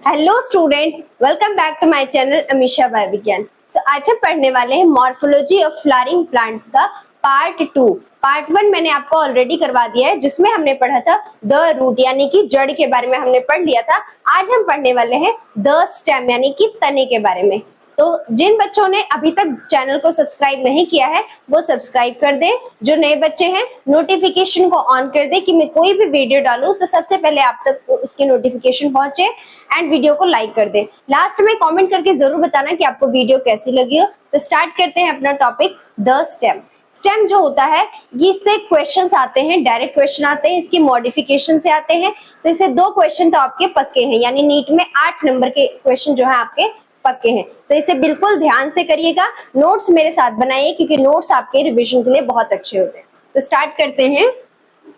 Hello students, welcome back to my channel Amisha by Vigyan. आज हम पढ़ने वाले हैं मॉर्फोलॉजी ऑफ फ्लावरिंग प्लांट्स का पार्ट 2। पार्ट 1 मैंने आपको ऑलरेडी करवा दिया है, जिसमें हमने पढ़ा था द रूट यानी कि जड़ के बारे में हमने पढ़ लिया था। आज हम पढ़ने वाले हैं द स्टेम यानी कि तने के बारे में। तो जिन बच्चों ने अभी तक चैनल को सब्सक्राइब नहीं किया है वो सब्सक्राइब कर दें। जो नए बच्चे हैं नोटिफिकेशन को ऑन कर दें कि मैं कोई भी वीडियो डालूं तो सबसे पहले आप तक उसकी नोटिफिकेशन पहुंचे, एंड वीडियो को लाइक कर दें। लास्ट में कमेंट करके जरूर बताना कि आपको वीडियो कैसी लगी हो। तो स्टार्ट करते हैं अपना टॉपिक द स्टेम। स्टेम जो होता है इससे क्वेश्चंस आते हैं, डायरेक्ट क्वेश्चन आते हैं, इसकी मॉडिफिकेशन से आते हैं। तो इससे 2 क्वेश्चन तो आपके पक्के हैं, यानी नीट में 8 नंबर के क्वेश्चन जो है आपके पक्के हैं। तो इसे बिल्कुल ध्यान से करिएगा, नोट्स मेरे साथ बनाइए क्योंकि नोट्स आपके रिवीजन के लिए बहुत अच्छे होते हैं। तो स्टार्ट करते हैं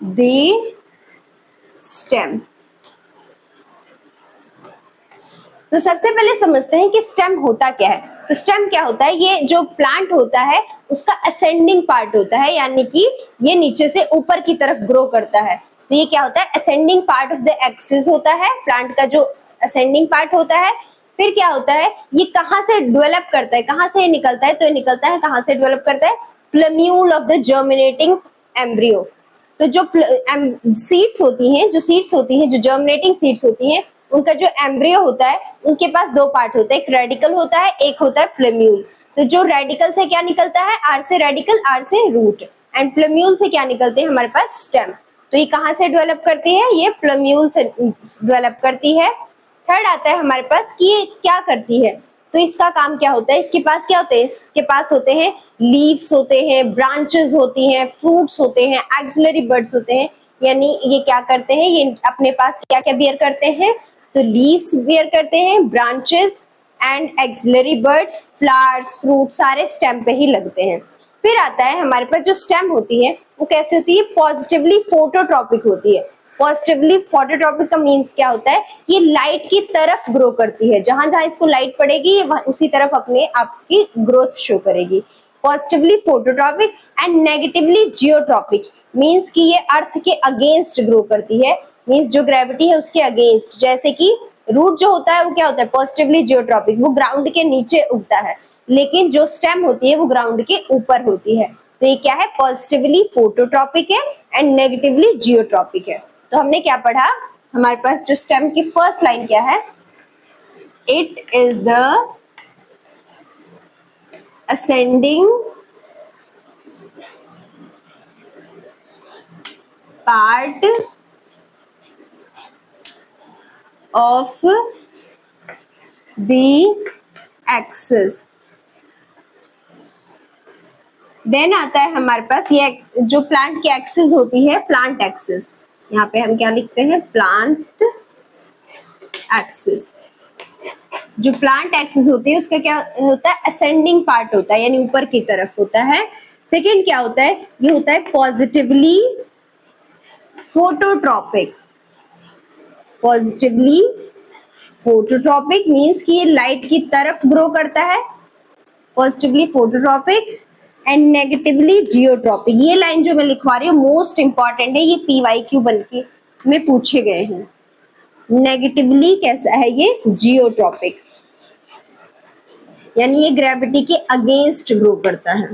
द स्टेम। तो सबसे पहले समझते हैं कि स्टेम होता क्या है। तो स्टेम क्या होता है, ये जो प्लांट होता है उसका असेंडिंग पार्ट होता है, यानी कि ये नीचे से ऊपर की तरफ ग्रो करता है। तो ये क्या होता है, ascending part of the axis होता है, प्लांट का जो असेंडिंग पार्ट होता है। फिर क्या होता है, ये कहाँ से डेवलप करता है, कहाँ से निकलता है, तो ये निकलता है कहाँ से डेवलप करता है, plumule of the germinating embryo. तो जो सीड्स होती हैं, जो जर्मिनेटिंग सीड्स होती हैं, उनका जो एम्ब्रियो होता है उनके पास 2 पार्ट होते हैं, एक रेडिकल होता है, एक होता है प्लम्यूल। तो जो रेडिकल से क्या निकलता है, आर से रेडिकल, आर से रूट, एंड प्लम्यूल से क्या निकलते हैं हमारे पास स्टेम। तो ये कहाँ से डेवलप करती है, ये प्लम्यूल से डेवलप करती है। थर्ड आता है हमारे पास कि ये क्या करती है, तो इसका काम क्या होता है, इसके पास क्या होते हैं, इसके पास होते हैं लीव्स होते हैं, ब्रांचेस होती हैं, फ्रूट्स होते हैं, एक्सिलरी बर्ड्स होते हैं। यानी ये क्या करते हैं, ये अपने पास क्या क्या बियर करते हैं, तो लीव्स बियर करते हैं, branches and axillary birds, flowers, fruit सारे स्टेम पे ही लगते हैं। फिर आता है हमारे पास जो स्टेम होती है वो कैसे होती है, पॉजिटिवली फोटोट्रॉपिक होती है। पॉजिटिवली फोटोट्रॉपिक का मीन्स क्या होता है, ये लाइट की तरफ ग्रो करती है, जहां जहां इसको लाइट पड़ेगी ये उसी तरफ अपने आपकी ग्रोथ शो करेगी। Positively phototropic and negatively geotropic means कि ये अर्थ के अगेंस्ट ग्रो करती है, मीन्स जो ग्रेविटी है उसके अगेंस्ट। जैसे कि रूट जो होता है वो क्या होता है, पॉजिटिवली जियोट्रॉपिक, वो ग्राउंड के नीचे उगता है, लेकिन जो स्टेम होती है वो ग्राउंड के ऊपर होती है। तो ये क्या है, पॉजिटिवली फोटोट्रॉपिक है एंड नेगेटिवली जियोट्रॉपिक है। तो हमने क्या पढ़ा, हमारे पास जो स्टेम की फर्स्ट लाइन क्या है, it is the ascending part of the axis. Then आता है हमारे पास ये जो प्लांट की एक्सिस होती है, प्लांट एक्सिस, यहाँ पे हम क्या लिखते हैं, प्लांट एक्सिस। जो प्लांट एक्सिस होती है उसका क्या होता है, असेंडिंग पार्ट होता है, यानी ऊपर की तरफ होता है। सेकेंड क्या होता है, ये होता है positively phototropic. Positively phototropic means कि ये लाइट की तरफ ग्रो करता है, positively phototropic and negatively geotropic. ये लाइन जो मैं लिखवा रही हूँ मोस्ट इंपॉर्टेंट है, ये PYQ बल्कि में पूछे गए हैं। नेगेटिवली कैसा है, ये जियोट्रॉपिक, यानी ये ग्रेविटी के अगेंस्ट ग्रो करता है।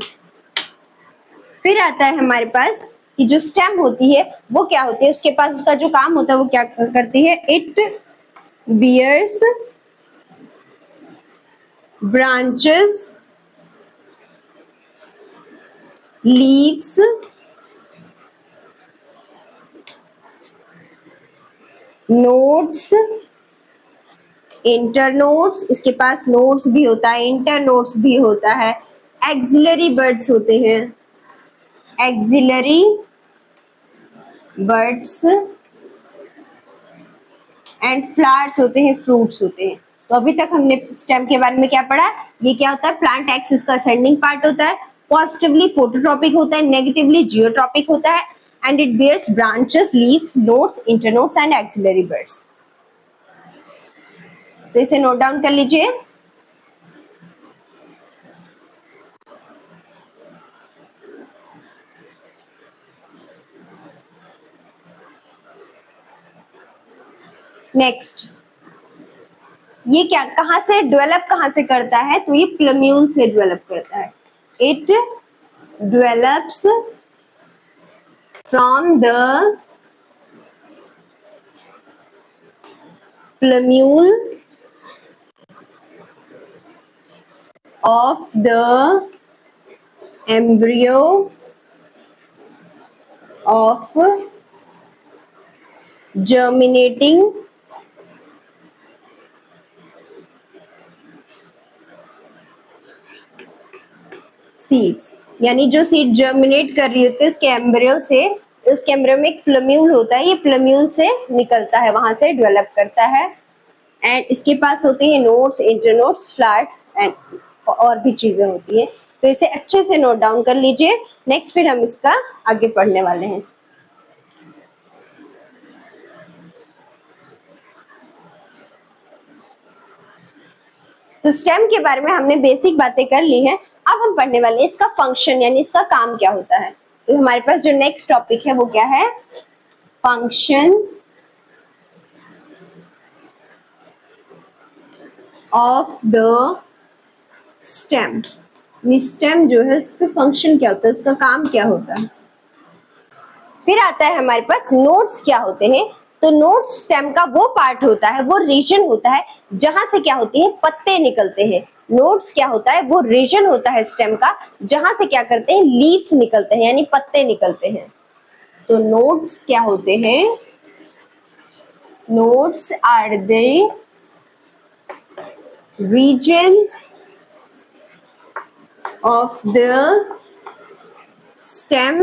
फिर आता है हमारे पास कि जो स्टेम होती है वो क्या होती है, उसके पास उसका जो काम होता है वो क्या करती है, it bears branches, leaves, nodes, internodes, इसके पास नोड्स भी होता है, इंटरनोड्स भी होता है, एक्सिलरी बर्ड्स होते हैं, एक्सिलरी बर्ड्स एंड फ्लावर्स होते हैं, फ्रूट्स होते हैं। तो अभी तक हमने स्टेम के बारे में क्या पढ़ा, ये क्या होता है, प्लांट एक्सिस का असेंडिंग पार्ट होता है, पॉजिटिवली फोटोट्रॉपिक होता है, नेगेटिवली जियोट्रॉपिक होता है, and it bears branches, leaves, nodes, internodes and axillary buds. तो इसे नोट डाउन कर लीजिए। नेक्स्ट ये क्या कहाँ से डेवलप कहाँ से करता है, तो ये प्लम्यूल से डेवलप करता है। It develops from the plumule of the embryo of germinating seeds, यानी जो सीड जर्मिनेट कर रही होती है उसके एम्ब्रियो से, उसके एम्ब्रियो में एक प्लम्यूल होता है, ये प्लम्यूल से निकलता है, वहां से डेवलप करता है। एंड इसके पास होते हैं नोड्स, इंटरनोड्स, फ्लावर्स एंड और भी चीजें होती है। तो इसे अच्छे से नोट डाउन कर लीजिए। नेक्स्ट फिर हम इसका आगे पढ़ने वाले हैं। तो स्टेम के बारे में हमने बेसिक बातें कर ली हैं। अब हम पढ़ने वाले हैं इसका फंक्शन, यानी इसका काम क्या होता है। तो हमारे पास जो नेक्स्ट टॉपिक है वो क्या है, functions of the stem. Stem जो है उसका फंक्शन क्या होता है, उसका काम क्या होता है। फिर आता है हमारे पास नोड्स क्या होते हैं। तो नोड्स स्टेम का वो पार्ट होता है, वो रीजन होता है जहां से क्या होती है, पत्ते निकलते हैं। नोड्स क्या होता है, वो रीजन होता है स्टेम का जहां से क्या करते हैं, लीव्स निकलते हैं, यानी पत्ते निकलते हैं। तो नोड्स क्या होते हैं, nodes are the regions of the stem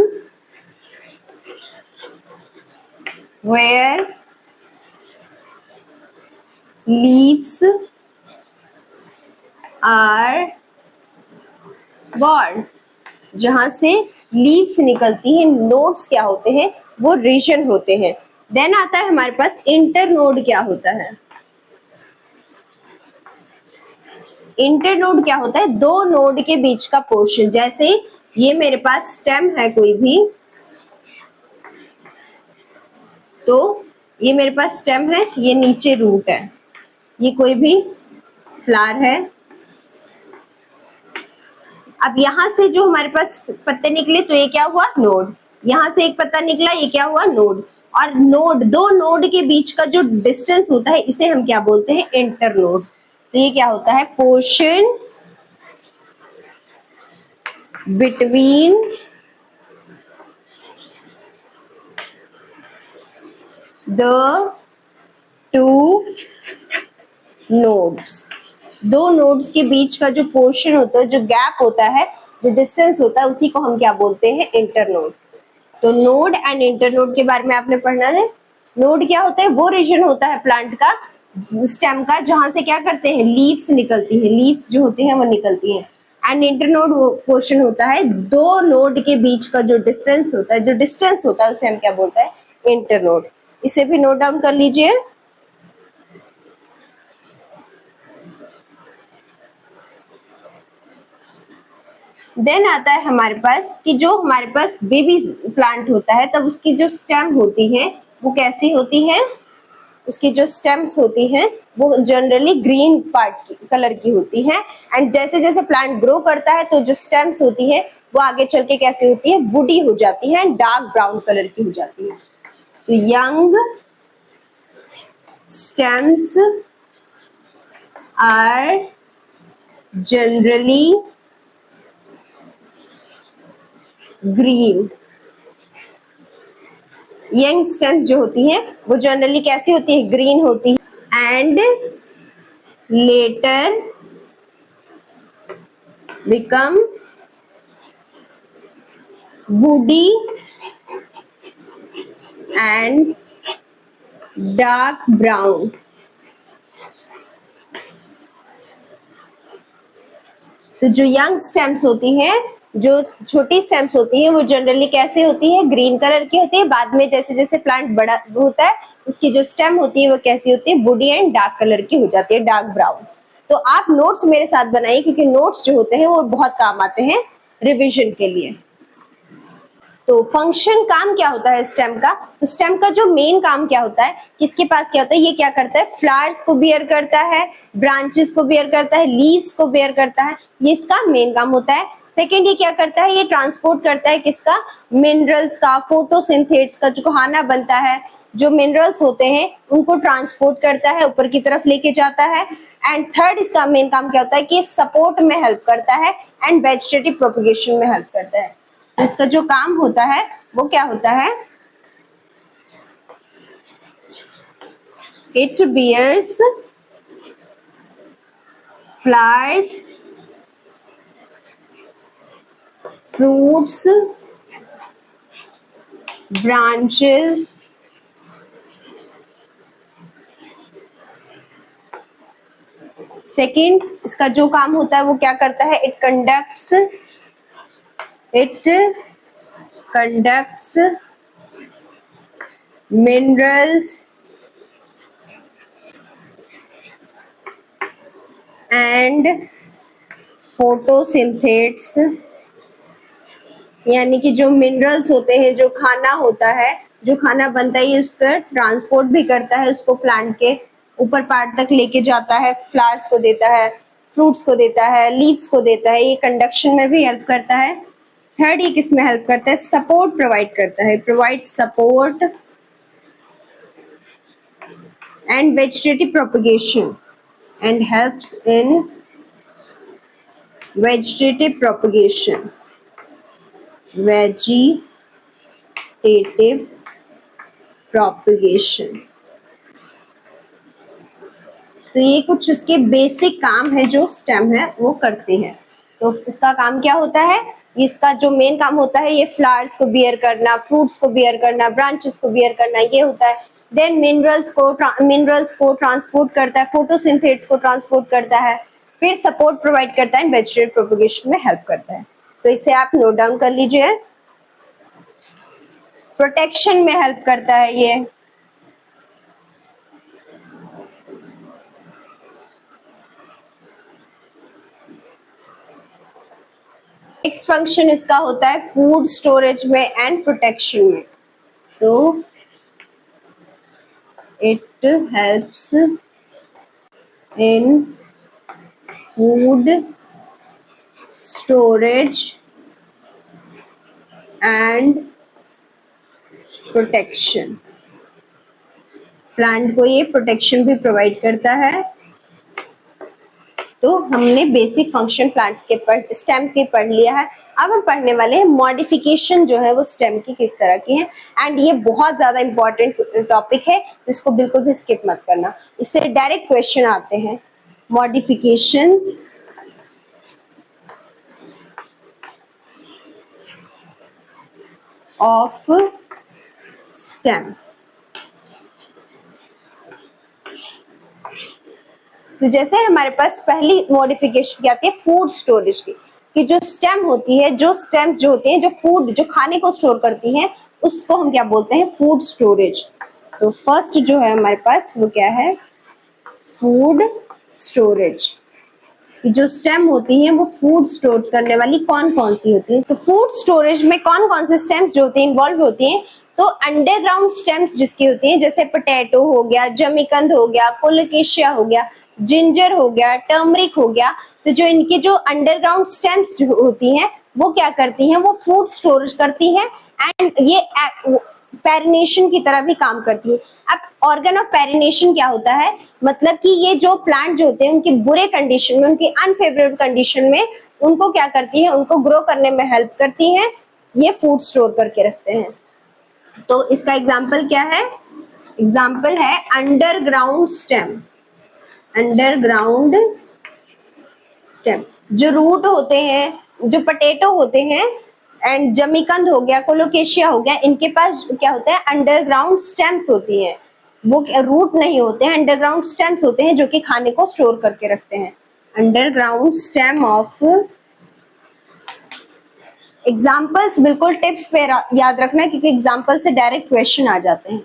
where leaves are born, जहां से लीव्स निकलती हैं। नोड्स क्या होते हैं, वो रीजन होते हैं। देन आता है हमारे पास इंटरनोड क्या होता है। इंटरनोड क्या होता है, दो नोड के बीच का पोर्शन। जैसे ये मेरे पास स्टेम है कोई भी, तो ये मेरे पास स्टेम है, ये नीचे रूट है, ये कोई भी फ्लावर है। अब यहां से जो हमारे पास पत्ते निकले तो ये क्या हुआ, नोड। यहां से एक पत्ता निकला, ये क्या हुआ, नोड। और नोड, दो नोड के बीच का जो डिस्टेंस होता है इसे हम क्या बोलते हैं, इंटरनोड। तो ये क्या होता है, portion between the two nodes. दो नोड्स के बीच का जो पोर्शन होता है, जो गैप होता है, जो डिस्टेंस होता है, उसी को हम क्या बोलते हैं, इंटरनोड। तो नोड एंड इंटरनोड के बारे में आपने पढ़ना है। नोड क्या होता है, वो रीजन होता है प्लांट का, स्टेम का, जहां से क्या करते हैं, लीव्स निकलती है, लीव्स जो होती हैं वो निकलती हैं। एंड इंटरनोड वो पोर्शन होता है, दो नोड के बीच का जो डिफरेंस होता है, जो डिस्टेंस होता है, उसे हम क्या बोलते हैं, इंटरनोड। इसे भी नोट डाउन कर लीजिए। देन आता है हमारे पास कि जो हमारे पास बेबी प्लांट होता है, तब उसकी जो स्टेम होती है वो कैसी होती है, उसकी जो स्टेम्स होती हैं वो जनरली ग्रीन पार्ट कलर की होती है। एंड जैसे जैसे प्लांट ग्रो करता है तो जो स्टेम्स होती है वो आगे चल के कैसी होती है, वुडी हो जाती है, डार्क ब्राउन कलर की हो जाती है। तो young stems are generally green. Young stems जो होती हैं वो जनरली कैसी होती है, ग्रीन होती है। And later become woody and dark brown. तो जो यंग स्टेम्स होती हैं, जो छोटी स्टेम्स होती हैं, वो जनरली कैसे होती है, ग्रीन कलर की होती है। बाद में जैसे जैसे प्लांट बड़ा होता है उसकी जो स्टेम होती है वो कैसी होती है, वुडी एंड डार्क कलर की हो जाती है, डार्क ब्राउन। तो आप नोट्स मेरे साथ बनाइए, क्योंकि नोट्स जो होते हैं वो बहुत काम आते हैं रिवीजन के लिए। तो फंक्शन काम क्या होता है स्टेम का, तो स्टेम का जो मेन काम क्या होता है, किसके पास क्या होता है, ये क्या करता है, फ्लावर्स को बियर करता है, ब्रांचेस को बियर करता है, लीव्स को बियर करता है, ये इसका मेन काम होता है। सेकेंड ये क्या करता है, ये ट्रांसपोर्ट करता है किसका, मिनरल्स का, फोटोसिंथेट्स का, जो खाना बनता है, जो मिनरल्स होते हैं उनको ट्रांसपोर्ट करता है, ऊपर की तरफ लेके जाता है। एंड थर्ड इसका मेन काम क्या होता है कि सपोर्ट में हेल्प करता है एंड वेजिटेटिव प्रोपगेशन में हेल्प करता है। तो इसका जो काम होता है वो क्या होता है, it bears flowers, fruits, branches, second इसका जो काम होता है वो क्या करता है, it conducts minerals and photosynthates, यानी कि जो मिनरल्स होते हैं, जो खाना होता है, जो खाना बनता है, ये उसका ट्रांसपोर्ट भी करता है, उसको प्लांट के ऊपर पार्ट तक लेके जाता है, फ्लावर्स को देता है, फ्रूट्स को देता है, लीव्स को देता है, ये कंडक्शन में भी हेल्प करता है। थर्ड ये किस में हेल्प करता है, सपोर्ट प्रोवाइड करता है, provide support and vegetative propagation and helps in vegetative propagation, vegetative propagation. तो ये कुछ उसके बेसिक काम है जो स्टेम है वो करते हैं। तो इसका काम क्या होता है, इसका जो मेन काम होता है ये फ्लावर्स को बियर करना, फ्रूट्स को बियर करना, ब्रांचेस को बियर करना, ये होता है। देन मिनरल्स को ट्रांसपोर्ट करता है, फोटोसिंथेट्स को ट्रांसपोर्ट करता है, फिर सपोर्ट प्रोवाइड करता है, वेजिटेटिव प्रोपगेशन में हेल्प करता है। तो इसे आप नोट डाउन कर लीजिए। प्रोटेक्शन में हेल्प करता है ये, नेक्स्ट फंक्शन इसका होता है फूड स्टोरेज में एंड प्रोटेक्शन में। तो it helps in food storage and protection, plant को ये प्रोटेक्शन भी प्रोवाइड करता है। तो हमने बेसिक फंक्शन प्लांट्स के स्टेम के पढ़ लिया है। अब हम पढ़ने वाले हैं मॉडिफिकेशन जो है वो स्टेम की किस तरह की है, एंड ये बहुत ज्यादा इंपॉर्टेंट टॉपिक है, इसको बिल्कुल भी स्किप मत करना, इससे डायरेक्ट क्वेश्चन आते हैं। Modification of stem. तो जैसे हमारे पास पहली मॉडिफिकेशन क्या आती है, फूड स्टोरेज की, कि जो स्टेम होती है, जो स्टेम्स जो होती हैं, जो फूड, जो खाने को स्टोर करती हैं, उसको हम क्या बोलते हैं, फूड स्टोरेज। तो फर्स्ट जो है हमारे पास वो क्या है, फूड स्टोरेज। जो स्टेम होती हैं वो फूड स्टोर करने वाली कौन कौन सी होती है, तो फूड स्टोरेज में कौन कौन से स्टेम्स जो होते हैं इन्वॉल्व होती हैं, तो अंडरग्राउंड स्टेम्स जिसकी होती हैं, जैसे पोटैटो हो गया, जमीकंद हो गया, कोलोकेशिया हो गया, जिंजर हो गया, टर्मरिक हो गया। तो जो इनके जो अंडरग्राउंड स्टेम्स जो होती हैं वो क्या करती हैं, वो फूड स्टोरेज करती हैं एंड ये पेरिनेशन की तरह भी काम करती है। अब ऑर्गन ऑफ पेरिनेशन क्या होता है, मतलब कि ये जो प्लांट जो होते हैं उनके बुरे कंडीशन में, उनकी अनफेवरेबल कंडीशन में उनको क्या करती है, उनको ग्रो करने में हेल्प करती हैं, ये फूड स्टोर करके रखते हैं। तो इसका एग्जाम्पल क्या है, एग्जाम्पल है अंडरग्राउंड स्टेम। अंडरग्राउंड स्टेम जो रूट होते हैं, जो पोटैटो होते हैं एंड जमीकंद हो गया, कोलोकेशिया हो गया, इनके पास क्या होता है, अंडरग्राउंड स्टेम्स होती हैं, वो रूट नहीं होते हैं, अंडरग्राउंड स्टेम्स होते हैं जो कि खाने को स्टोर करके रखते हैं। अंडरग्राउंड स्टेम ऑफ, एग्जाम्पल्स बिल्कुल टिप्स पे याद रखना क्योंकि एग्जाम्पल से डायरेक्ट क्वेश्चन आ जाते हैं।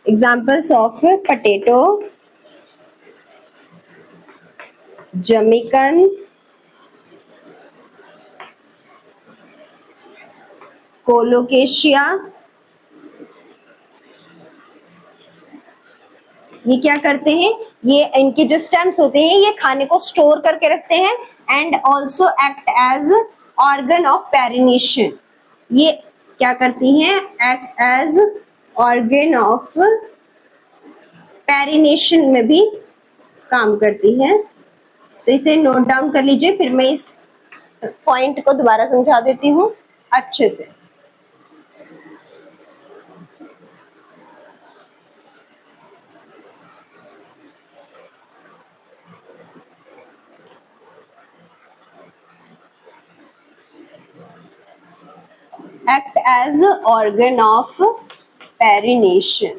एग्जाम्पल्स ऑफ पोटैटो, जमीकंद, कोलोकेशिया, ये क्या करते हैं, ये इनके जो स्टेम्स होते हैं ये खाने को स्टोर करके रखते हैं and also act as organ of perennation. ये क्या करती हैं, act as organ of perennation में भी काम करती हैं। तो इसे नोट डाउन कर लीजिए, फिर मैं इस पॉइंट को दोबारा समझा देती हूँ अच्छे से। Act as organ of perenation.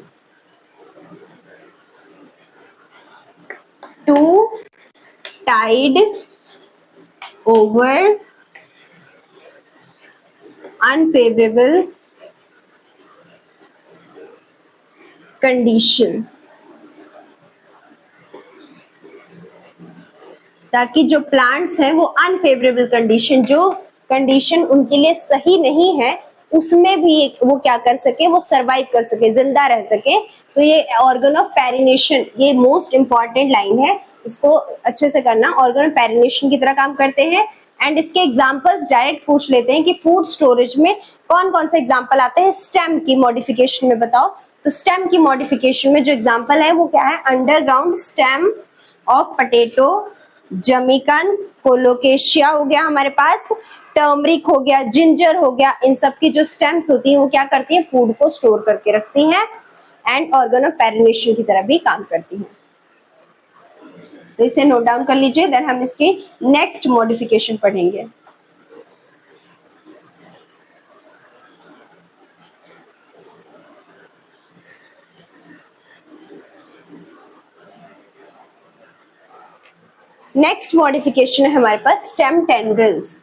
To tide over unfavorable condition, ताकि जो प्लांट्स हैं वो अनफेवरेबल कंडीशन, जो कंडीशन उनके लिए सही नहीं है उसमें भी वो क्या कर सके, वो सरवाइव कर सके, जिंदा रह सके। तो ये ऑर्गन ऑफ पेरिनेशन, ये मोस्ट इंपॉर्टेंट लाइन है, इसको अच्छे से करना। ऑर्गन ऑफ पेरिनेशन की तरह काम करते हैं। एंड इसके एग्जांपल्स डायरेक्ट पूछ लेते हैं कि फूड स्टोरेज में कौन कौन से एग्जांपल आते हैं स्टेम की मॉडिफिकेशन में, बताओ। तो स्टेम की मॉडिफिकेशन में जो एग्जांपल है वो क्या है, अंडरग्राउंड स्टेम ऑफ पोटैटो, जमीकन, कोलोकेशिया हो गया हमारे पास, टर्मरिक हो गया, जिंजर हो गया। इन सब की जो स्टेम्स होती हैं वो क्या करती हैं, फूड को स्टोर करके रखती हैं एंड ऑर्गन ऑफ पेरिनेशन की तरह भी काम करती हैं। तो इसे नोट डाउन कर लीजिए, देन हम इसकी नेक्स्ट मॉडिफिकेशन पढ़ेंगे। नेक्स्ट मॉडिफिकेशन है हमारे पास stem tendrils.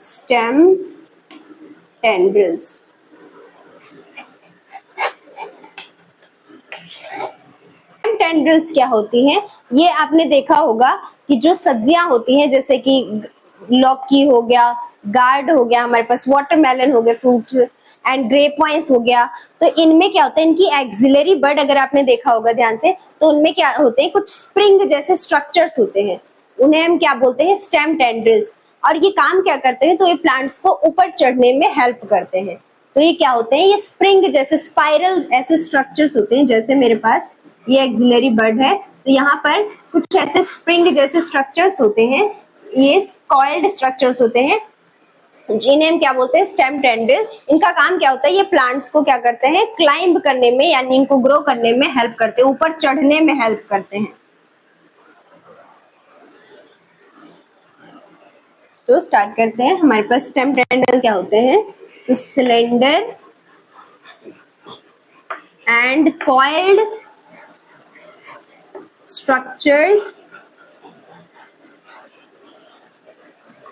Stem tendrils, tendrils क्या होती हैं, ये आपने देखा होगा कि जो सब्जियां होती हैं जैसे कि लौकी हो गया, गार्ड हो गया, हमारे पास वाटरमेलन हो गया, फ्रूट एंड ग्रेप वाइन्स हो गया। तो इनमें क्या होता है, इनकी एक्सिलरी बड अगर आपने देखा होगा ध्यान से, तो उनमें क्या होते हैं, कुछ स्प्रिंग जैसे स्ट्रक्चर्स होते हैं, उन्हें हम क्या बोलते हैं, स्टेम टेंड्रिल्स। और ये काम क्या करते हैं, तो ये प्लांट्स को ऊपर चढ़ने में हेल्प करते हैं। तो ये क्या होते हैं, ये स्प्रिंग जैसे स्पाइरल ऐसे स्ट्रक्चर्स होते हैं। जैसे मेरे पास ये एक्सिलरी बड है, तो यहाँ पर कुछ ऐसे स्प्रिंग जैसे स्ट्रक्चर्स होते हैं, ये कॉइल्ड स्ट्रक्चर्स होते हैं, जिन्हें हम क्या बोलते हैं, स्टेम टेंड्रिल। इनका काम क्या होता है, ये प्लांट्स को क्या करते हैं, क्लाइंब करने में यानी इनको ग्रो करने में हेल्प करते हैं, ऊपर चढ़ने में हेल्प करते हैं। तो स्टार्ट करते हैं। हमारे पास स्टेम टेंड्रिल क्या होते हैं, तो cylinder and coiled structures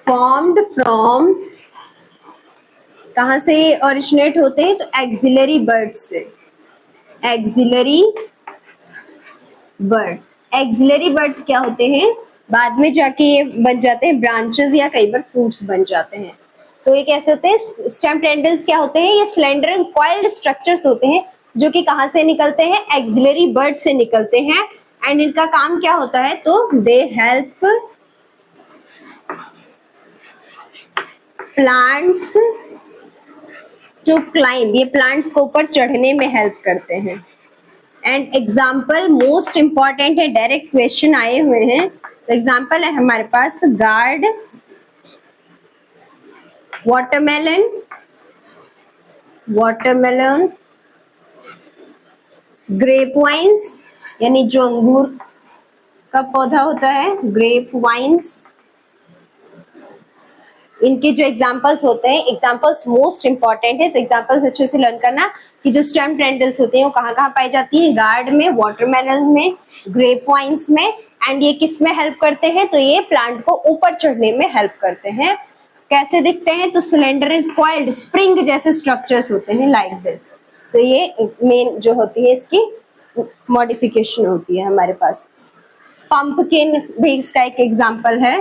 formed from, कहां से ओरिजिनेट होते हैं, तो एक्सिलरी बर्ड्स से। एक्सिलरी बर्ड्स, एक्सिलरी बर्ड्स क्या होते हैं, बाद में जाके ये बन जाते हैं ब्रांचेस या कई बार फ्रूट्स बन जाते हैं। तो ये कैसे होते हैं, स्टेम टेंड्रिल्स क्या होते हैं, ये सिलेंडर एंड कॉइल्ड स्ट्रक्चर्स होते हैं जो कि कहां से निकलते हैं, एक्सिलरी बर्ड से निकलते हैं। एंड इनका काम क्या होता है, तो they help plants to climb, ये प्लांट्स को ऊपर चढ़ने में हेल्प करते हैं। एंड एग्जाम्पल मोस्ट इंपॉर्टेंट है, डायरेक्ट क्वेश्चन आए हुए हैं। तो एग्जाम्पल है हमारे पास gourd, watermelon, watermelon, grape vines यानी जो अंगूर का पौधा होता है, ग्रेप वाइन्स। इनके जो एग्जांपल्स होते हैं, एग्जांपल्स मोस्ट इंपॉर्टेंट है, तो एग्जांपल्स अच्छे से लर्न करना कि जो स्टेम टेंड्रिल्स होते हैं वो कहाँ कहाँ पाई जाती है, गार्ड में, वाटरमेलन में, ग्रेप वाइन्स में। एंड ये किस में हेल्प करते हैं, तो ये प्लांट को ऊपर चढ़ने में हेल्प करते हैं। कैसे दिखते हैं, तो सिलेंडर एंड कॉइल्ड स्प्रिंग जैसे स्ट्रक्चर्स होते हैं, लाइक दिस। तो ये मेन जो होती है इसकी मॉडिफिकेशन होती है हमारे पास। पंपकिन भी इसका एक एग्जांपल है,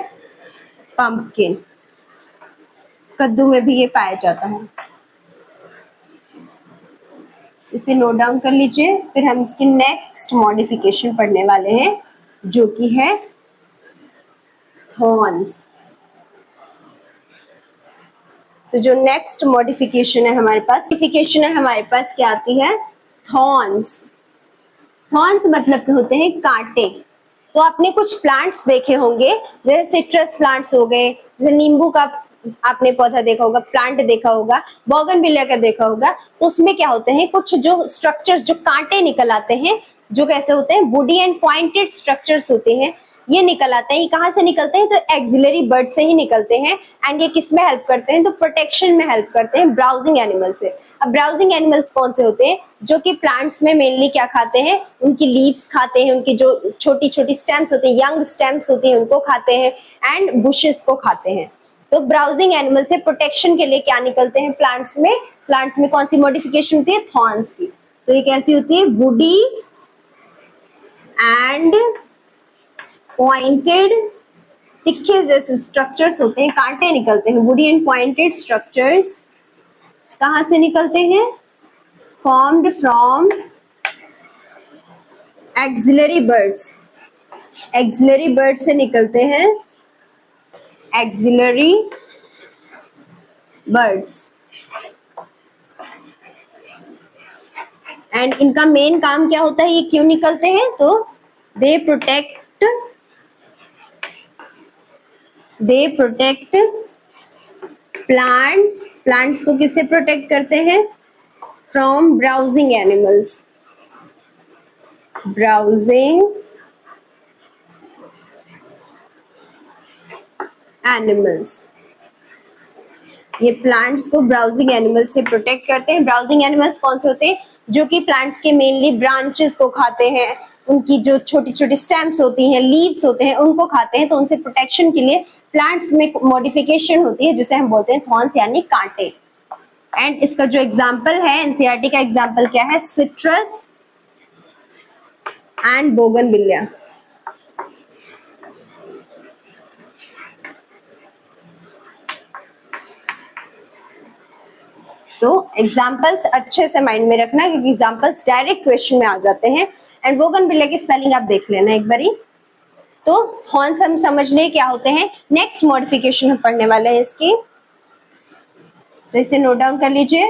पंपकिन। कद्दू में भी ये पाया जाता है। इसे नोट डाउन कर लीजिए। फिर हम इसकी नेक्स्ट मॉडिफिकेशन पढ़ने वाले हैं जो कि है थॉर्न्स। तो जो नेक्स्ट मॉडिफिकेशन है हमारे पास क्या आती है? थॉर्न्स। थॉर्न्स मतलब होते हैं कांटे। तो आपने कुछ प्लांट्स देखे होंगे, जैसे सिट्रस प्लांट्स हो गए, जैसे नींबू का आपने पौधा देखा होगा, प्लांट देखा होगा, बोगनविलिया का देखा होगा। तो उसमें क्या होते हैं, कुछ जो स्ट्रक्चर्स, जो कांटे निकल आते हैं, जो कैसे होते हैं, वुडी एंड पॉइंटेड स्ट्रक्चर्स होते हैं, ये निकल आते हैं। ये कहाँ से निकलते हैं? तो एक्सिलरी बर्ड से ही निकलते हैं। एंड ये किस में हेल्प करते हैं? तो प्रोटेक्शन में हेल्प करते हैं ब्राउजिंग एनिमल से। अब ब्राउजिंग एनिमल्स कौन से होते हैं? जो कि प्लांट्स में मेनली क्या खाते हैं, उनकी लीव्स खाते हैं, उनकी जो छोटी छोटी स्टेम्स होती हैं, यंग स्टेम्स होती हैं, उनको खाते हैं, एंड बुशेस को खाते हैं। तो ब्राउजिंग एनिमल से प्रोटेक्शन के लिए क्या निकलते हैं प्लांट्स में? प्लांट्स में कौन सी मॉडिफिकेशन होती है? थॉर्न्स की। तो ये कैसी होती है? वुडी एंड पॉइंटेड, तिखे जैसे स्ट्रक्चर्स होते हैं, कांटे निकलते हैं। वुडी एंड पॉइंटेड स्ट्रक्चर्स कहां से निकलते हैं? Formed from axillary birds. Axillary bud से निकलते हैं, एक्सिलरी बर्ड्स। एंड इनका मेन काम क्या होता है, ये क्यों निकलते हैं? तो दे प्रोटेक्ट प्लांट्स। प्लांट्स को किससे प्रोटेक्ट करते हैं? From browsing animals. Browsing animals, ये प्लांट्स को ब्राउजिंग एनिमल्स से प्रोटेक्ट करते हैं। ब्राउजिंग एनिमल्स कौन से होते हैं? जो कि प्लांट्स के मेनली ब्रांचेस को खाते हैं, उनकी जो छोटी छोटी स्टेम्स होती हैं, लीव्स होते हैं, उनको खाते हैं। तो उनसे प्रोटेक्शन के लिए प्लांट्स में मॉडिफिकेशन होती है, जिसे हम बोलते हैं थॉर्न्स यानी कांटे। एंड इसका जो एग्जाम्पल है, एनसीईआरटी का एग्जाम्पल क्या है? Citrus and bougainvillea. तो एग्जाम्पल्स अच्छे से माइंड में रखना, क्योंकि एग्जाम्पल्स डायरेक्ट क्वेश्चन में आ जाते हैं। एंड बोगनविलिया की स्पेलिंग आप देख लेना एक बारी। तो थॉर्न्स हम समझ ले क्या होते हैं। नेक्स्ट मॉडिफिकेशन हम पढ़ने वाले हैं इसकी, तो इसे नोट डाउन कर लीजिए।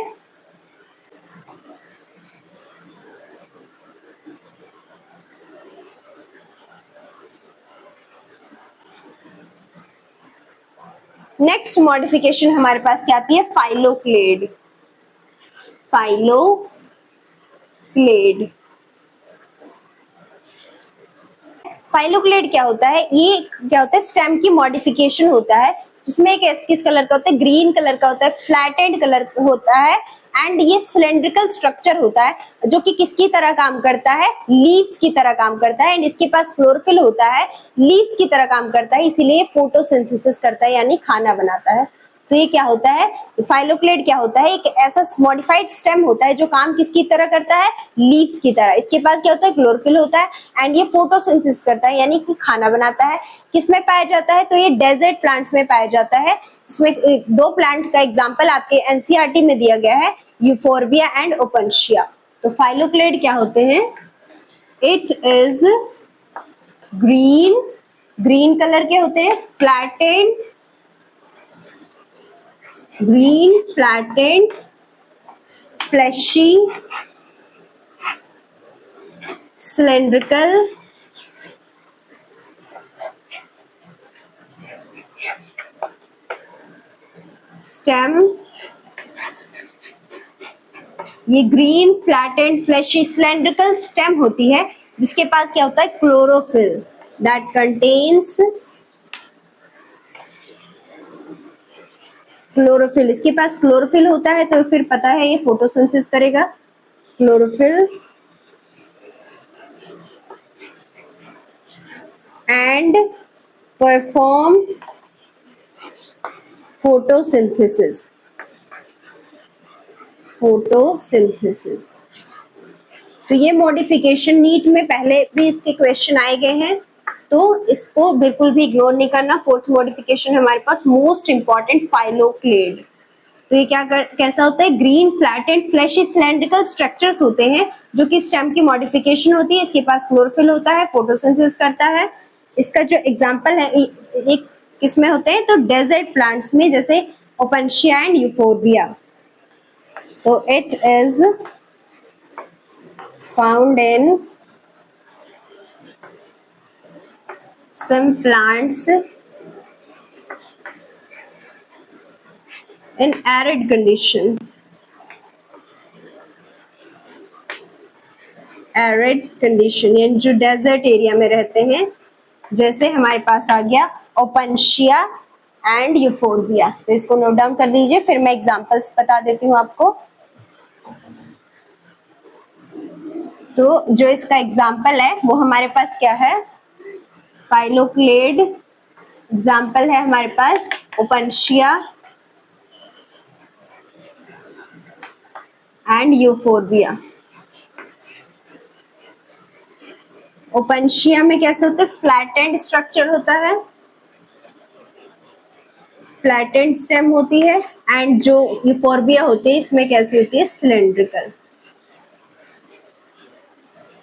नेक्स्ट मॉडिफिकेशन हमारे पास क्या आती है? फाइलोक्लेड। फाइलोक्लेड। फाइलोक्लेड क्या होता है? ये क्या होता है? स्टेम की मॉडिफिकेशन होता है, जिसमें एक किस कलर का होता है? ग्रीन कलर का होता है, फ्लैटेंड कलर होता है। एंड ये सिलेंड्रिकल स्ट्रक्चर होता है, जो कि किसकी तरह काम करता है? लीव्स की तरह काम करता है। एंड इसके पास क्लोरोफिल होता है, लीव्स की तरह काम करता है, इसीलिए फोटोसिंथेसिस करता है, यानी खाना बनाता है। तो ये क्या होता है? फाइलोक्लेड क्या होता है? एक ऐसा मॉडिफाइड स्टेम होता है जो काम किसकी तरह करता है? लीव्स की तरह। इसके पास क्या होता है? क्लोरोफिल होता है, एंड ये फोटोसिंथेसिस करता है, यानी कि खाना बनाता है। किसमें पाया जाता है? तो ये डेजर्ट प्लांट्स में पाया जाता है। इसमें दो प्लांट का एग्जाम्पल आपके एनसीईआरटी में दिया गया है, यूफोर्बिया एंड ओपनशिया। तो फाइलोक्लेड क्या होते हैं? इट इज ग्रीन कलर के होते हैं, फ्लैटेंड fleshy cylindrical stem। ये green flattened fleshy cylindrical stem होती है, जिसके पास क्या होता है? Chlorophyll, that contains chlorophyll. इसके पास क्लोरोफिल होता है, तो फिर पता है ये फोटोसिंथेसिस करेगा। Chlorophyll and perform photosynthesis. तो ये मॉडिफिकेशन नीट में पहले भी इसके क्वेश्चन आए गए हैं। तो इसको बिल्कुल भी इग्नोर नहीं करना। फोर्थ मॉडिफिकेशन हमारे पास मोस्ट इंपॉर्टेंट, फाइलोक्लेड। तो ये कैसा होता है? Green flat and fleshy cylindrical structures होते हैं जो कि स्टेम की मॉडिफिकेशन होती है। इसके पास क्लोरोफिल होता है, फोटोसिंथेसिस करता है। इसका जो एग्जांपल है एक किसमें होते हैं? तो डेजर्ट प्लांट्स में, जैसे ओपेनशिया एंड यूफोर्बिया। तो it is found in some plants in arid conditions. Arid condition, यानी जो डेजर्ट एरिया में रहते हैं, जैसे हमारे पास आ गया ओपेनशिया एंड यूफोर्बिया। तो इसको नोट डाउन कर दीजिए, फिर मैं एग्जांपल्स बता देती हूँ आपको। तो जो इसका एग्जांपल है वो हमारे पास क्या है? फाइलोक्लेड। एग्जांपल है हमारे पास ओपेनशिया एंड यूफोर्बिया। ओपेनशिया में कैसे होते हैं? फ्लैटेंड स्ट्रक्चर होता है, फ्लैटेंड स्टेम होती है। एंड जो यूफोर्बिया होती है इसमें कैसी होती है? सिलेंड्रिकल।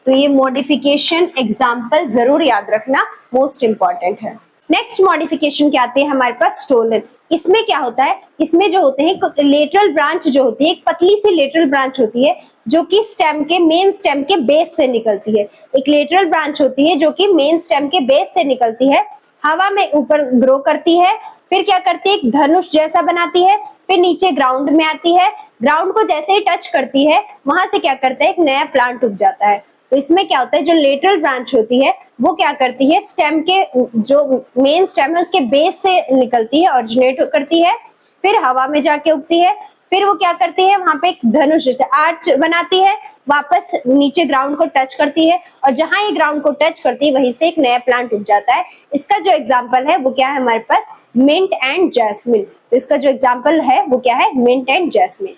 तो ये मॉडिफिकेशन एग्जाम्पल जरूर याद रखना, मोस्ट इंपॉर्टेंट है। नेक्स्ट मॉडिफिकेशन क्या आती है हमारे पास? स्टोलन। इसमें क्या होता है? इसमें जो होते हैं लेटरल ब्रांच जो होती है, एक पतली सी लेटरल ब्रांच होती है जो कि स्टेम के, मेन स्टेम के बेस से निकलती है। एक लेटरल ब्रांच होती है जो कि मेन स्टेम के बेस से निकलती है, हवा में ऊपर ग्रो करती है, फिर क्या करती है? एक धनुष जैसा बनाती है, फिर नीचे ग्राउंड में आती है। ग्राउंड को जैसे ही टच करती है वहां से क्या करता है? एक नया प्लांट उग जाता है। तो इसमें क्या होता है? जो लेटरल ब्रांच होती है वो क्या करती है? स्टेम के, जो मेन स्टेम है उसके बेस से निकलती है, ऑरिजिनेट करती है, फिर हवा में जाके उगती है, फिर वो क्या करती है? वहां पे एक धनुष जैसे आर्च बनाती है, वापस नीचे ग्राउंड को टच करती है, और जहां ये ग्राउंड को टच करती है वहीं से एक नया प्लांट उग जाता है। इसका जो एग्जाम्पल है वो क्या है हमारे पास? Mint and jasmine. तो इसका जो एग्जाम्पल है वो क्या है? Mint and jasmine.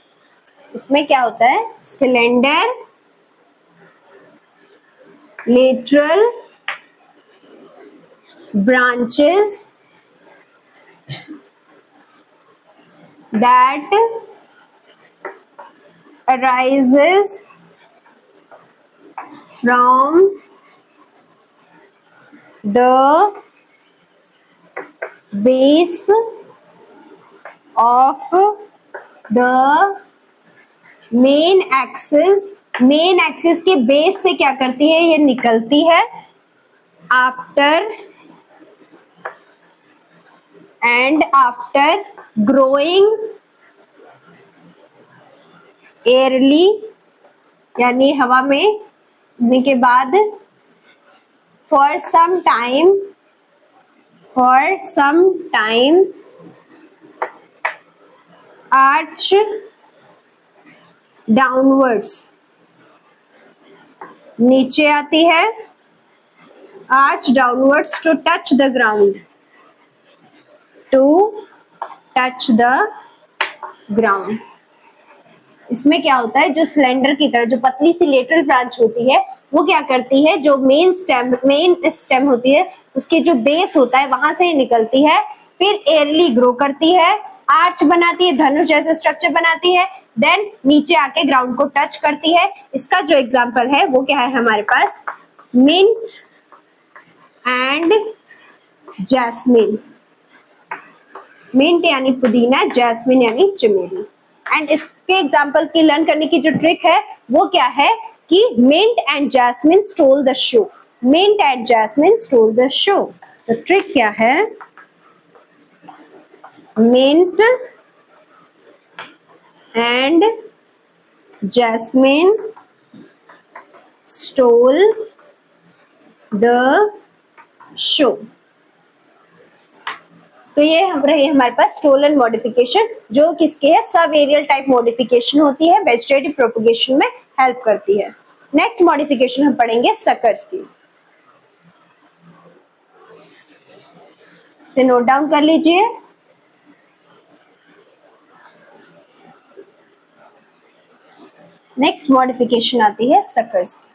इसमें क्या होता है? Cylinder lateral branches that arises from the base of the main axis। Main axis के बेस से क्या करती है? ये निकलती है। आफ्टर ग्रोइंग एयरली, यानी हवा में होने के बाद, for some time arch downwards, नीचे आती है, arch downwards to touch the ground, इसमें क्या होता है? जो सिलेंडर की तरह, जो पतली सी लेटरल ब्रांच होती है वो क्या करती है? जो मेन स्टेम होती है उसके जो बेस होता है वहां से निकलती है, फिर एयरली ग्रो करती है, आर्च बनाती है, धनुष जैसे स्ट्रक्चर बनाती है, देन नीचे आके ग्राउंड को टच करती है। इसका जो एग्जांपल है वो क्या है हमारे पास? Mint and jasmine. मिंट यानी पुदीना, जैस्मिन यानी चमेली। एंड इसके एग्जांपल की लर्न करने की जो ट्रिक है वो क्या है? कि mint and jasmine stole the show. Mint and jasmine stole the show. तो ट्रिक क्या है? Mint and jasmine stole the show। तो ये रही हमारे पास स्टोलन मॉडिफिकेशन, जो किसके है? सब एरियल टाइप मॉडिफिकेशन होती है, वेजिटेटिव प्रोपगेशन में हेल्प करती है। नेक्स्ट मॉडिफिकेशन हम पढ़ेंगे सकर्स की। इसे नोट डाउन कर लीजिए। नेक्स्ट मॉडिफिकेशन आती है सकर्स की।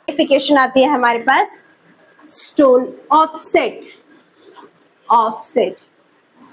मॉडिफिकेशन आती है हमारे पास stolon offset, offset.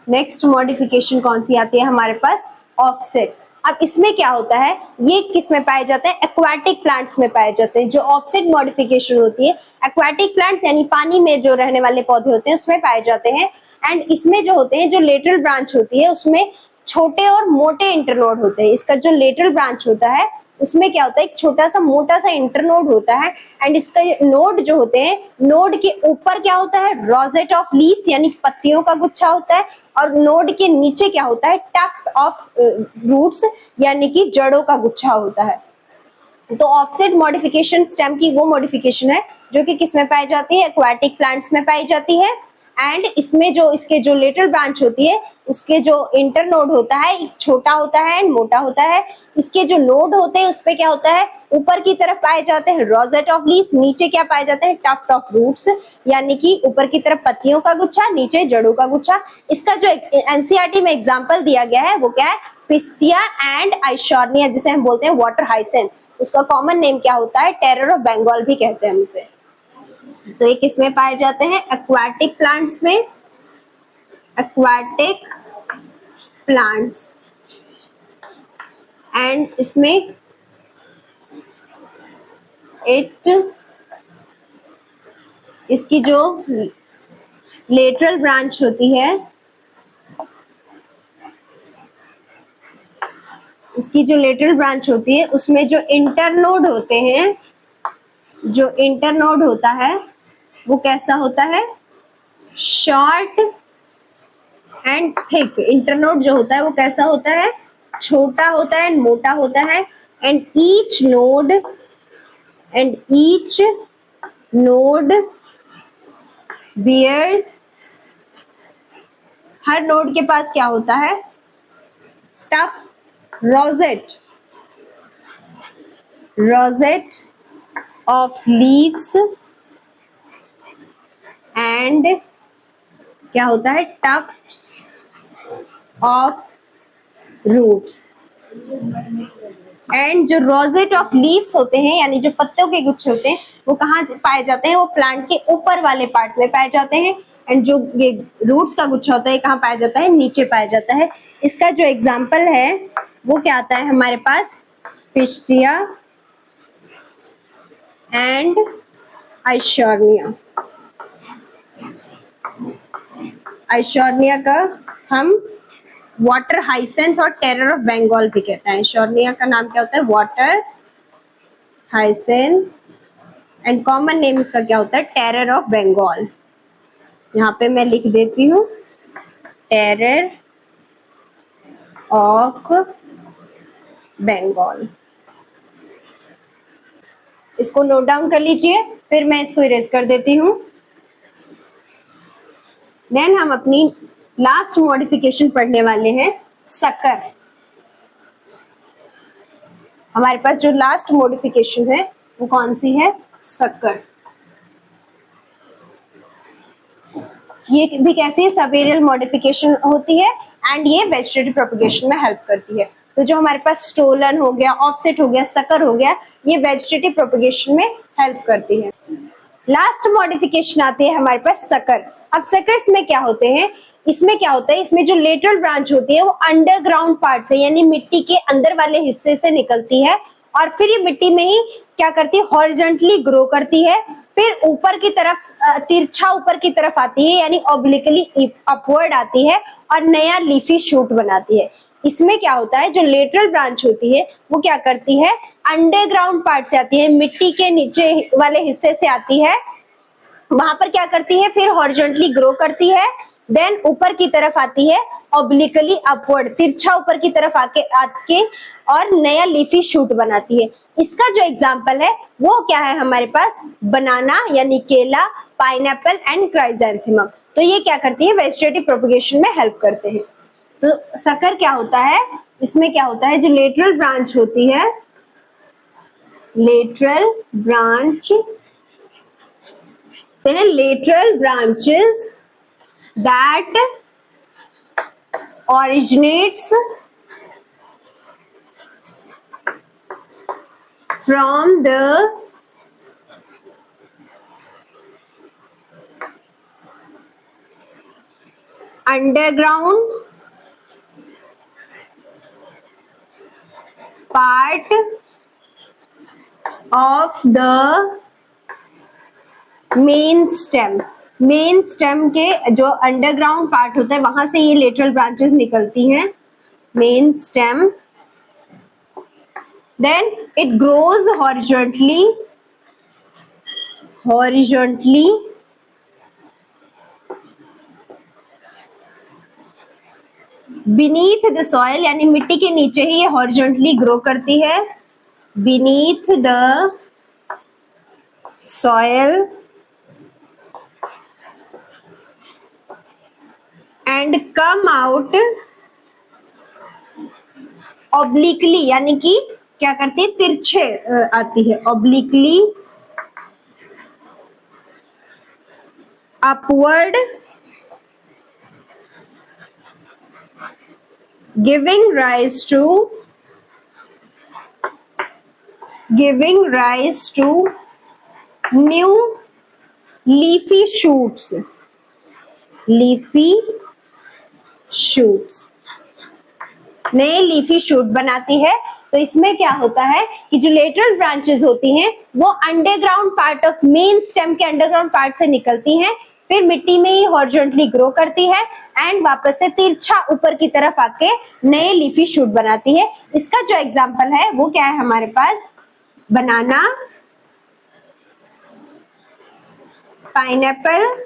Next modification कौन सी आती है हमारे पास? ऑफसेट। अब इसमें क्या होता है, ये किस में पाए जाते हैं? एक्वाटिक प्लांट्स में पाए जाते हैं। जो ऑफसेट मॉडिफिकेशन होती है एक्वाटिक प्लांट्स यानी पानी में जो रहने वाले पौधे होते हैं उसमें पाए जाते हैं। एंड इसमें जो होते हैं, जो लेटरल ब्रांच होती है उसमें छोटे और मोटे इंटरनोड होते हैं। इसका जो लेटरल ब्रांच होता है उसमें क्या होता है, एक छोटा सा मोटा सा इंटरनोड होता है। एंड इसका नोड जो होते हैं, नोड के ऊपर क्या होता है? रोजेट ऑफ लीव्स यानी पत्तियों का गुच्छा होता है। और नोड के नीचे क्या होता है? टफ्ट ऑफ रूट्स यानी कि जड़ों का गुच्छा होता है। तो ऑफसेट मॉडिफिकेशन स्टेम की वो मॉडिफिकेशन है जो कि किस में पाई जाती है? एक्वाटिक प्लांट्स में पाई जाती है। एंड इसमें जो इसके जो लेटरल ब्रांच होती है उसके जो इंटरनोड होता है एक छोटा होता है एंड मोटा होता है। इसके जो नोड होते हैं उसपे क्या होता है? ऊपर की तरफ पाए जाते हैं रोजेट ऑफ लीव्स, नीचे क्या पाए जाते हैं? टफ्ट ऑफ रूट्स यानी कि ऊपर की तरफ पत्तियों का गुच्छा, नीचे जड़ों का गुच्छा। इसका जो एनसीईआरटी में एग्जांपल दिया गया है वो क्या है? पिस्टिया एंड आइशोर्निया, जिसे हम बोलते हैं वाटर हाइसेंथ। उसका कॉमन नेम क्या होता है? टेरर ऑफ बंगाल भी कहते हैं हम उसे। तो ये किसमें पाए जाते हैं? एक्वाटिक प्लांट्स में, एक्वाटिक प्लांट्स। एंड इसमें इसकी जो लेटरल ब्रांच होती है, इसकी जो लेटरल ब्रांच होती है उसमें जो इंटरनोड होते हैं, जो इंटरनोड होता है वो कैसा होता है? Short and thick. इंटरनोड जो होता है वो कैसा होता है? छोटा होता है, मोटा होता है। एंड ईच नोड बियर्स, हर नोड के पास क्या होता है? Tuft rosette of leaves and क्या होता है? Tufts of roots. एंड जो रोजेट ऑफ लीव्स होते हैं यानी जो पत्तों के गुच्छे होते हैं वो कहाँ पाए जाते हैं? वो प्लांट के ऊपर वाले पार्ट में पाए जाते हैं। एंड जो ये रूट्स का गुच्छा होता है कहाँ पाया जाता है? नीचे पाया जाता है। इसका जो एग्जाम्पल है वो क्या आता है हमारे पास? Pistia and आइशोर्निया। आइशोर्निया का हम वाटर हाइसेंथ और टेरर ऑफ बंगाल भी कहते हैं। आइशोर्निया का नाम क्या होता है? Water hyacinth. And common name इसका क्या होता है? Terror of Bengal. यहाँ पे मैं लिख देती हूँ टेरर ऑफ बंगाल। इसको नोट डाउन कर लीजिए, फिर मैं इसको इरेज कर देती हूँ। देन हम अपनी लास्ट मॉडिफिकेशन पढ़ने वाले हैं, सकर। हमारे पास जो लास्ट मॉडिफिकेशन है वो कौन सी है? सकर। ये भी कैसी सबेरियल मॉडिफिकेशन होती है एंड ये वेजिटेटिव प्रोपगेशन में हेल्प करती है। तो जो हमारे पास स्टोलन हो गया, ऑफसेट हो गया, सकर हो गया, ये वेजिटेटिव प्रोपगेशन में हेल्प करती है। लास्ट मॉडिफिकेशन आती है हमारे पास सकर। अब सकर्स में क्या होते हैं? इसमें क्या होता है? इसमें जो लेटरल ब्रांच होती है वो अंडरग्राउंड पार्ट से यानी मिट्टी के अंदर वाले हिस्से से निकलती है और फिर ये मिट्टी में ही क्या करती है? हॉरिजॉन्टली ग्रो करती है। फिर ऊपर की तरफ तिरछा ऊपर की तरफ आती है यानी ऑब्लिकली अपवर्ड आती है और नया लीफी शूट बनाती है। इसमें क्या होता है? जो लेटरल ब्रांच होती है वो क्या करती है? अंडरग्राउंड पार्ट से आती है, मिट्टी के नीचे वाले हिस्से से आती है। वहां पर क्या करती है? फिर हॉरिजॉन्टली ग्रो करती है, देन ऊपर की तरफ आती है ऑब्लिकली अपवर्ड, तिरछा ऊपर की तरफ आके और नया लीफी शूट बनाती है। इसका जो एग्जाम्पल है वो क्या है हमारे पास? बनाना यानी केला, पाइनएप्पल एंड क्राइजेंथेमम। तो ये क्या करती है? वेजिटेटिव प्रोपगेशन में हेल्प करते हैं। तो सकर क्या होता है? इसमें क्या होता है? जो लेटरल ब्रांच होती है, lateral branch, lateral branches that originates from the underground part of the main stem. Main stem के जो अंडरग्राउंड पार्ट होता है वहां से ये लेटरल ब्रांचेस निकलती हैं, main stem. Then it grows horizontally beneath the soil, यानी मिट्टी के नीचे ही ये हॉरिजॉन्टली ग्रो करती है, beneath the soil and come out obliquely, यानी कि क्या करती है, तिरछे आती है, obliquely upward, giving rise to new leafy shoots, नए लीफी शूट बनाती है। तो इसमें क्या होता है कि जो लेटरल ब्रांचेस होती हैं वो underground part of main stem के अंडरग्राउंड पार्ट से निकलती हैं, फिर मिट्टी में ही हॉरिजॉन्टली ग्रो करती है एंड वापस से तिरछा ऊपर की तरफ आके नए लीफी शूट बनाती है। इसका जो एग्जांपल है वो क्या है हमारे पास, बनाना, पाइनएप्पल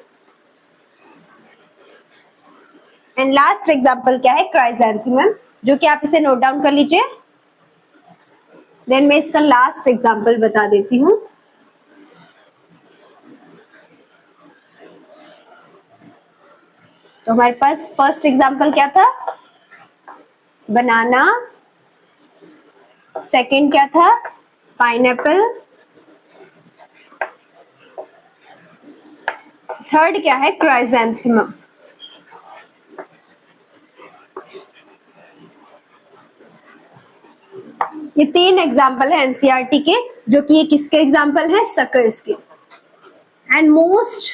एंड लास्ट एग्जांपल क्या है, क्राइसैंथेमम, जो कि आप इसे नोट डाउन कर लीजिए। देन मैं इसका लास्ट एग्जांपल बता देती हूँ। तो हमारे पास फर्स्ट एग्जांपल क्या था, बनाना, सेकंड क्या था, पाइनएप्पल, थर्ड क्या है, क्राइसैंथेमम। ये 3 एग्जाम्पल है एनसीईआरटी के, जो कि ये किसके एग्जाम्पल है, सकर्स के, एंड मोस्ट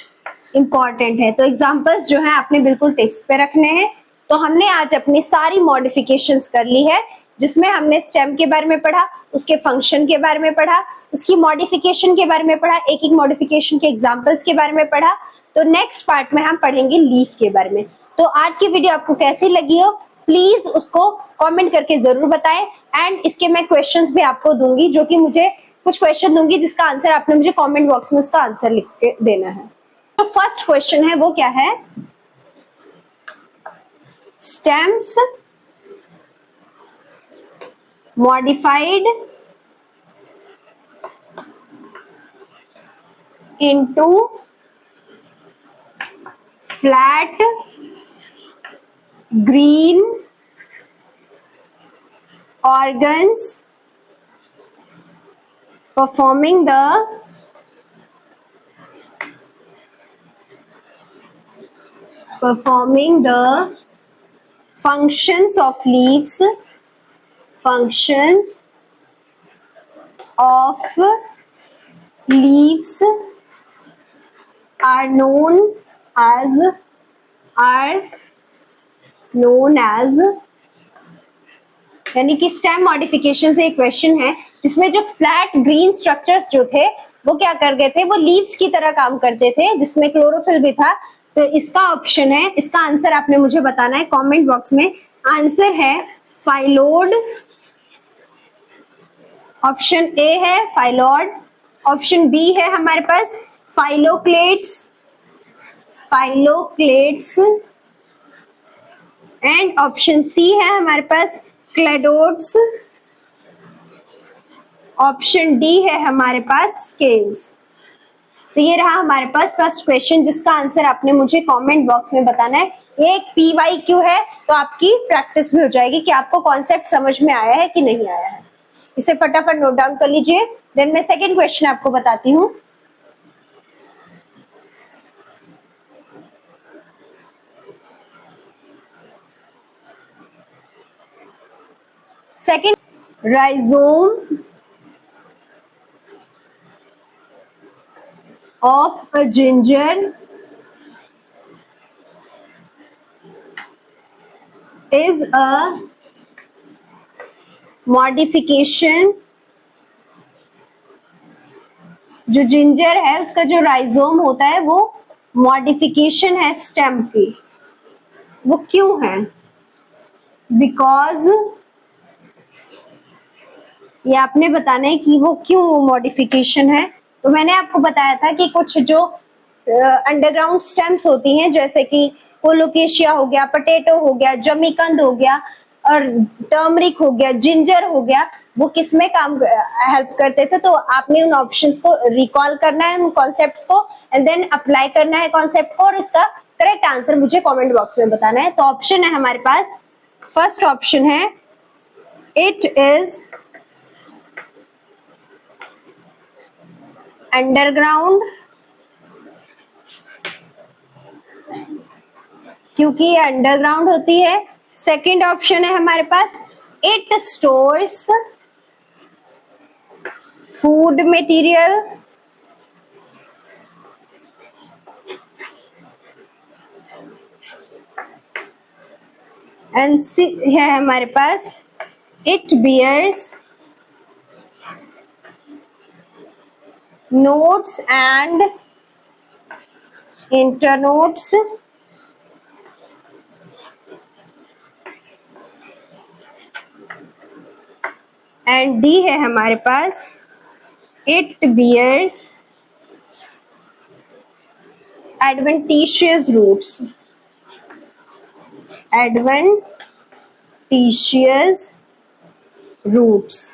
इंपॉर्टेंट है। तो एग्जाम्पल्स जो है आपने बिल्कुल टिप्स पे रखने हैं। तो हमने आज अपनी सारी मॉडिफिकेशंस कर ली है, जिसमें हमने स्टेम के बारे में पढ़ा, उसके फंक्शन के बारे में पढ़ा, उसकी मॉडिफिकेशन के बारे में पढ़ा, एक एक मॉडिफिकेशन के एग्जाम्पल्स के बारे में पढ़ा। तो नेक्स्ट पार्ट में हम पढ़ेंगे लीफ के बारे में। तो आज की वीडियो आपको कैसी लगी हो, प्लीज उसको कमेंट करके जरूर बताएं। एंड इसके मैं क्वेश्चंस भी आपको दूंगी, जो कि मुझे कुछ क्वेश्चन दूंगी जिसका आंसर आपने मुझे कमेंट बॉक्स में उसका आंसर लिख के देना है। तो फर्स्ट क्वेश्चन है वो क्या है, stems modified into flat green organs performing the functions of leaves, are known as यानी कि स्टेम मॉडिफिकेशन से एक क्वेश्चन है जिसमें जो फ्लैट ग्रीन स्ट्रक्चर्स जो थे वो क्या कर गए थे, वो लीव्स की तरह काम करते थे, जिसमें क्लोरोफिल भी था। तो इसका ऑप्शन है, इसका आंसर आपने मुझे बताना है कमेंट बॉक्स में। आंसर है फाइलोड, ऑप्शन ए है फाइलोड, ऑप्शन बी है हमारे पास फाइलोक्लेट्स एंड ऑप्शन सी है हमारे पास क्लेडोड्स, ऑप्शन डी है हमारे पास स्केल्स। तो ये रहा हमारे पास फर्स्ट क्वेश्चन, जिसका आंसर आपने मुझे कमेंट बॉक्स में बताना है। एक PYQ है, तो आपकी प्रैक्टिस भी हो जाएगी कि आपको कॉन्सेप्ट समझ में आया है कि नहीं आया है। इसे फटाफट नोट डाउन कर लीजिए। देन मैं सेकेंड क्वेश्चन आपको बताती हूँ। Second, rhizome of a ginger is a modification, जो जिंजर है उसका जो राइजोम होता है वो मॉडिफिकेशन है स्टेम की। वो क्यों है? बिकॉज ये आपने बताना है कि वो क्यों वो मॉडिफिकेशन है। तो मैंने आपको बताया था कि कुछ जो अंडरग्राउंड स्टेम्स होती हैं, जैसे कि कोलोकेशिया हो गया, पोटैटो हो गया, जमीकंद हो गया और टर्मरिक हो गया, जिंजर हो गया, वो किसमें काम हेल्प करते थे। तो आपने उन ऑप्शंस को रिकॉल करना है, उन कॉन्सेप्ट्स को, एंड देन अप्लाई करना है कॉन्सेप्ट को, और इसका करेक्ट आंसर मुझे कमेंट बॉक्स में बताना है। तो ऑप्शन है हमारे पास, फर्स्ट ऑप्शन है इट इज अंडरग्राउंड, क्योंकि ये अंडरग्राउंड होती है। सेकंड ऑप्शन है हमारे पास it stores food material, and C है हमारे पास it bears nodes and internodes, and D है हमारे पास it bears adventitious roots, adventitious roots।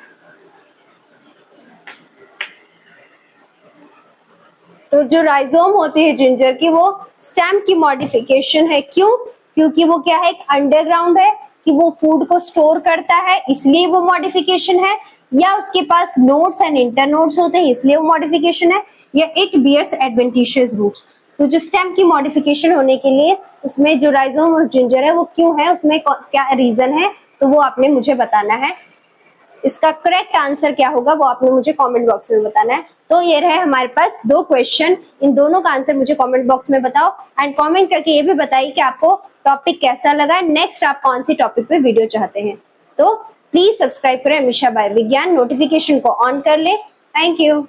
तो जो राइजोम होती है जिंजर की वो स्टेम की मॉडिफिकेशन है। क्यों? क्योंकि वो क्या है, एक अंडरग्राउंड है, कि वो फूड को स्टोर करता है इसलिए वो मॉडिफिकेशन है, या उसके पास नोड्स एंड इंटरनोड्स होते हैं इसलिए वो मॉडिफिकेशन है, या इट बियर्स एडवेंटिशियस रूट्स। तो जो स्टेम की मॉडिफिकेशन होने के लिए उसमें जो राइजोम और जिंजर है वो क्यों है, उसमें क्या रीजन है, तो वो आपने मुझे बताना है। इसका करेक्ट आंसर क्या होगा वो आपने मुझे कमेंट बॉक्स में बताना है। तो ये रहे हमारे पास दो क्वेश्चन, इन दोनों का आंसर मुझे कमेंट बॉक्स में बताओ, एंड कमेंट करके ये भी बताइए कि आपको टॉपिक कैसा लगा, नेक्स्ट आप कौन सी टॉपिक पे वीडियो चाहते हैं। तो प्लीज सब्सक्राइब करें अमीषा बाय विज्ञान, नोटिफिकेशन को ऑन कर ले। Thank you.